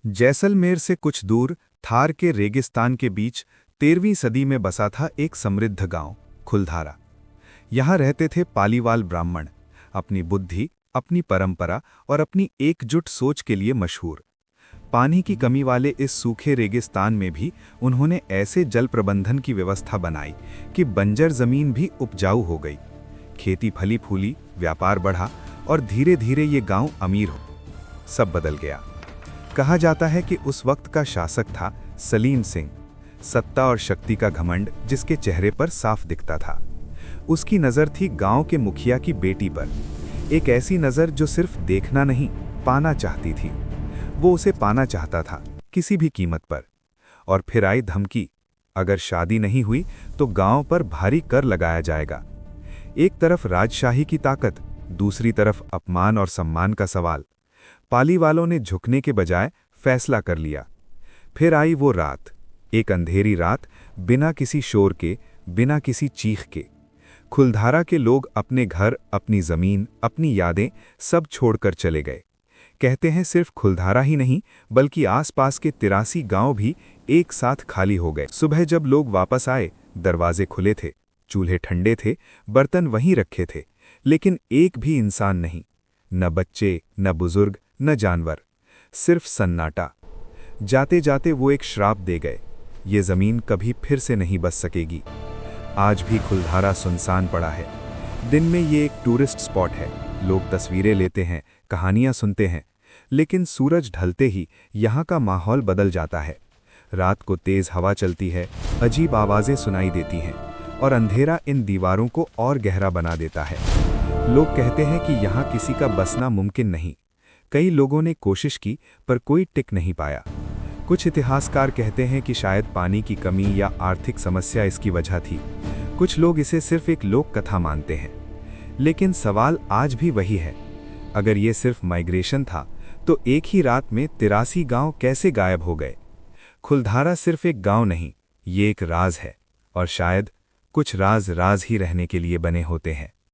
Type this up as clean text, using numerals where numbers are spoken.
जैसलमेर से कुछ दूर थार के रेगिस्तान के बीच 13वीं सदी में बसा था एक समृद्ध गांव खुलधारा। यहाँ रहते थे पालीवाल ब्राह्मण, अपनी बुद्धि, अपनी परंपरा और अपनी एकजुट सोच के लिए मशहूर। पानी की कमी वाले इस सूखे रेगिस्तान में भी उन्होंने ऐसे जल प्रबंधन की व्यवस्था बनाई कि बंजर जमीन भी उपजाऊ हो गई। खेती फली फूली, व्यापार बढ़ा और धीरे धीरे ये गांव अमीर हो। सब बदल गया। कहा जाता है कि उस वक्त का शासक था सलीम सिंह, सत्ता और शक्ति का घमंड जिसके चेहरे पर साफ दिखता था। उसकी नज़र थी गांव के मुखिया की बेटी पर, एक ऐसी नज़र जो सिर्फ देखना नहीं, पाना चाहती थी। वो उसे पाना चाहता था, किसी भी कीमत पर। और फिर आई धमकी, अगर शादी नहीं हुई तो गांव पर भारी कर लगाया जाएगा। एक तरफ राजशाही की ताकत, दूसरी तरफ अपमान और सम्मान का सवाल। पाली वालों ने झुकने के बजाय फैसला कर लिया। फिर आई वो रात, एक अंधेरी रात, बिना किसी शोर के, बिना किसी चीख के। खुलधारा के लोग अपने घर, अपनी जमीन, अपनी यादें सब छोड़कर चले गए। कहते हैं सिर्फ खुलधारा ही नहीं, बल्कि आसपास के 83 गांव भी एक साथ खाली हो गए। सुबह जब लोग वापस आए, दरवाजे खुले थे, चूल्हे ठंडे थे, बर्तन वहीं रखे थे, लेकिन एक भी इंसान नहीं, न बच्चे, न बुजुर्ग, न जानवर, सिर्फ सन्नाटा। जाते जाते वो एक श्राप दे गए, ये जमीन कभी फिर से नहीं बस सकेगी। आज भी खुलधारा सुनसान पड़ा है। दिन में ये एक टूरिस्ट स्पॉट है, लोग तस्वीरें लेते हैं, कहानियां सुनते हैं, लेकिन सूरज ढलते ही यहाँ का माहौल बदल जाता है। रात को तेज हवा चलती है, अजीब आवाजें सुनाई देती हैं, और अंधेरा इन दीवारों को और गहरा बना देता है। लोग कहते हैं कि यहाँ किसी का बसना मुमकिन नहीं। कई लोगों ने कोशिश की, पर कोई टिक नहीं पाया। कुछ इतिहासकार कहते हैं कि शायद पानी की कमी या आर्थिक समस्या इसकी वजह थी। कुछ लोग इसे सिर्फ एक लोक कथा मानते हैं। लेकिन सवाल आज भी वही है, अगर ये सिर्फ माइग्रेशन था, तो एक ही रात में 83 गांव कैसे गायब हो गए? खुलधारा सिर्फ एक गांव नहीं, ये एक राज है, और शायद कुछ राज राज ही रहने के लिए बने होते हैं।